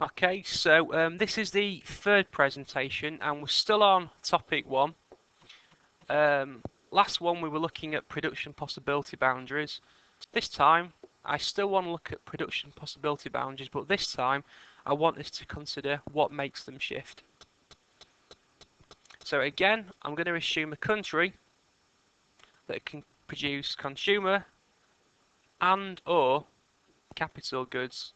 Okay, so this is the third presentation, and we're still on topic one. Last one we were looking at production possibility boundaries. This time I still want to look at production possibility boundaries, but this time I want us to consider what makes them shift. So again, I'm going to assume a country that can produce consumer and or capital goods,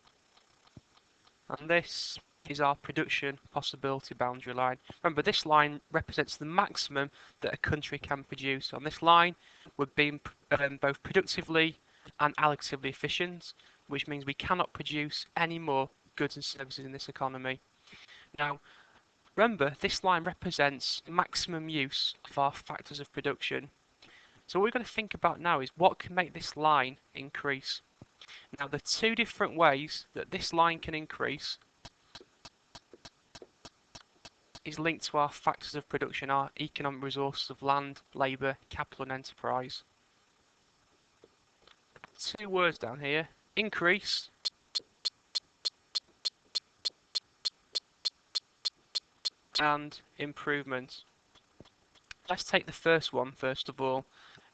and this is our production possibility boundary line. Remember, this line represents the maximum that a country can produce. On this line, we're being both productively and allocatively efficient, which means we cannot produce any more goods and services in this economy. Now, remember, this line represents maximum use of our factors of production. So what we're going to think about now is what can make this line increase. Now, there are two different ways that this line can increase is linked to our factors of production, our economic resources of land, labour, capital and enterprise. Two words down here, increase and improvement. Let's take the first one first of all.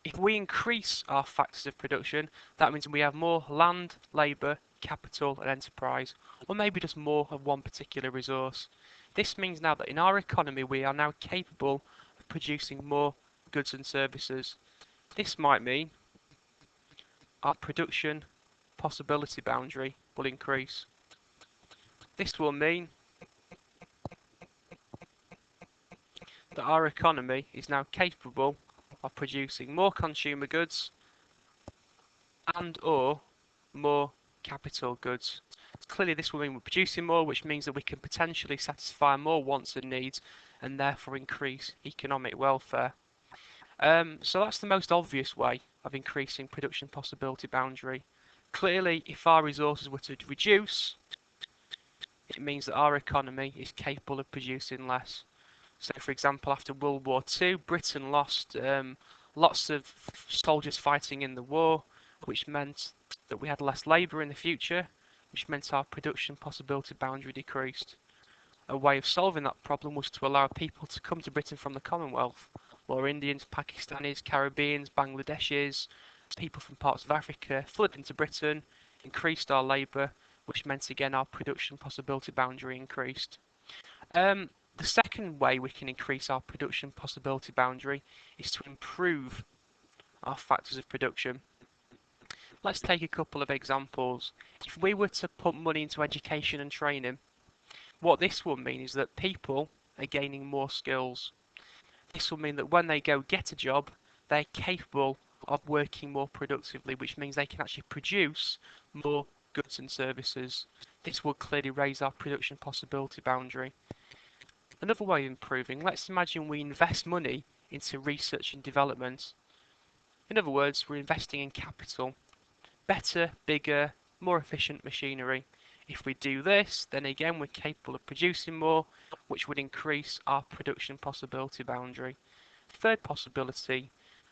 If we increase our factors of production, that means we have more land, labour, capital and enterprise, or maybe just more of one particular resource. This means now that in our economy we are now capable of producing more goods and services. This might mean our production possibility boundary will increase. This will mean that our economy is now capable of producing more consumer goods and or more capital goods. Clearly this will mean we're producing more, which means that we can potentially satisfy more wants and needs and therefore increase economic welfare. So that's the most obvious way of increasing production possibility boundary. Clearly, if our resources were to reduce, it means that our economy is capable of producing less. So for example, after World War II, Britain lost lots of soldiers fighting in the war, which meant that we had less labour in the future, which meant our production possibility boundary decreased. A way of solving that problem was to allow people to come to Britain from the Commonwealth, or Indians, Pakistanis, Caribbeans, Bangladeshis, people from parts of Africa flooded into Britain, increased our labour, which meant again our production possibility boundary increased. The second way we can increase our production possibility boundary is to improve our factors of production. Let's take a couple of examples. If we were to put money into education and training, what this will mean is that people are gaining more skills. This will mean that when they go get a job, they're capable of working more productively, which means they can actually produce more goods and services. This will clearly raise our production possibility boundary. Another way of improving, let's imagine we invest money into research and development. In other words, we're investing in capital. Better, bigger, more efficient machinery. If we do this, then again we're capable of producing more, which would increase our production possibility boundary. Third possibility,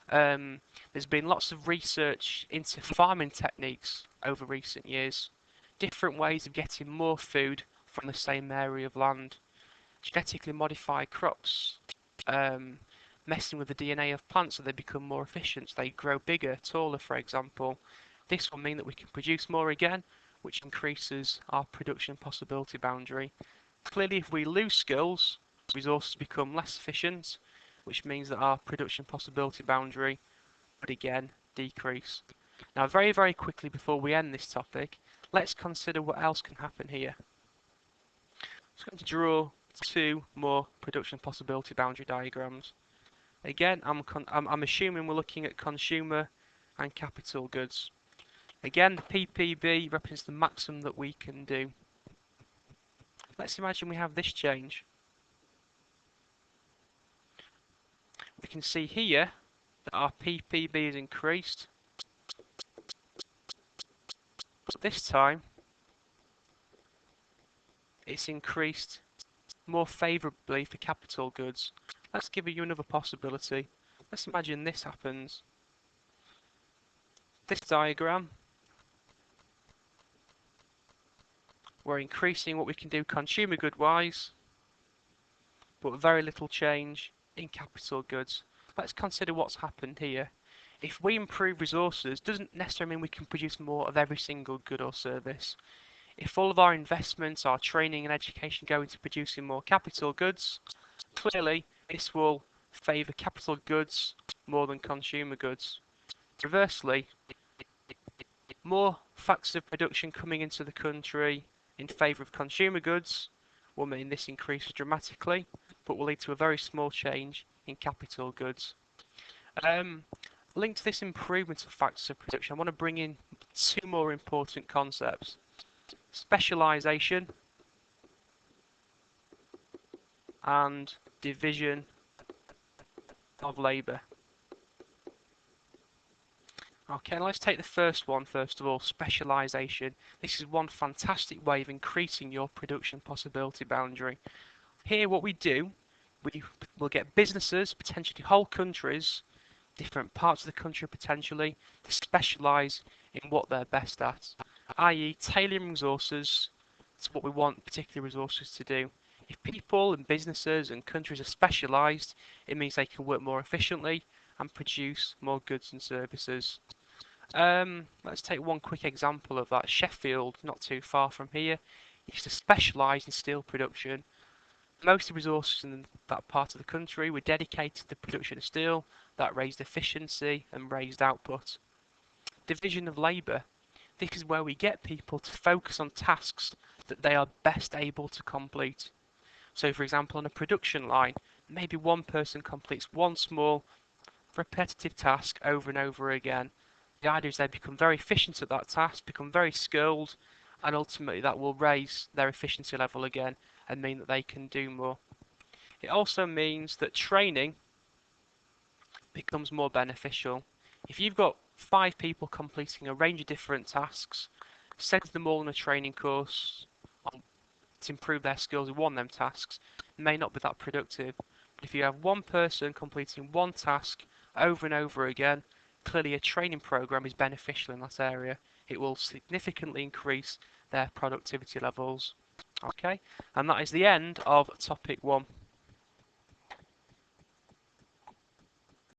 there's been lots of research into farming techniques over recent years. Different ways of getting more food from the same area of land. Genetically modified crops, messing with the DNA of plants so they become more efficient, so they grow bigger, taller for example. This will mean that we can produce more again, which increases our production possibility boundary. Clearly, if we lose skills, resources become less efficient, which means that our production possibility boundary would again decrease. Now, very, very quickly before we end this topic, let's consider what else can happen here. I'm just going to draw two more production possibility boundary diagrams. Again, I'm assuming we're looking at consumer and capital goods. Again, the PPB represents the maximum that we can do. Let's imagine we have this change. We can see here that our PPB is increased. But this time, it's increased more favourably for capital goods. Let's give you another possibility. Let's imagine this happens. This diagram, We're increasing what we can do consumer good wise, but very little change in capital goods. Let's consider what's happened here. If we improve resources, doesn't necessarily mean we can produce more of every single good or service. If all of our investments, our training and education go into producing more capital goods, clearly this will favour capital goods more than consumer goods. Conversely, more factors of production coming into the country in favour of consumer goods will mean this increases dramatically, but will lead to a very small change in capital goods. Linked to this improvement of factors of production, I want to bring in two more important concepts. Specialisation and division of labour. Okay, let's take the first one first of all, specialisation. This is one fantastic way of increasing your production possibility boundary. Here what we do, we will get businesses, potentially whole countries, different parts of the country potentially, to specialise in what they're best at, i.e. tailoring resources to what we want particular resources to do. If people and businesses and countries are specialised, it means they can work more efficiently and produce more goods and services. Let's take one quick example of that. Sheffield, not too far from here, used to specialise in steel production. Most of the resources in that part of the country were dedicated to the production of steel. That raised efficiency and raised output. Division of labour. This is where we get people to focus on tasks that they are best able to complete. So for example, on a production line, maybe one person completes one small repetitive task over and over again. The idea is they become very efficient at that task, become very skilled, and ultimately that will raise their efficiency level again and mean that they can do more. It also means that training becomes more beneficial. If you've got 5 people completing a range of different tasks, send them all on a training course to improve their skills in one of them tasks, it may not be that productive. But if you have one person completing one task over and over again, clearly a training program is beneficial in that area. It will significantly increase their productivity levels. Okay, and that is the end of topic 1.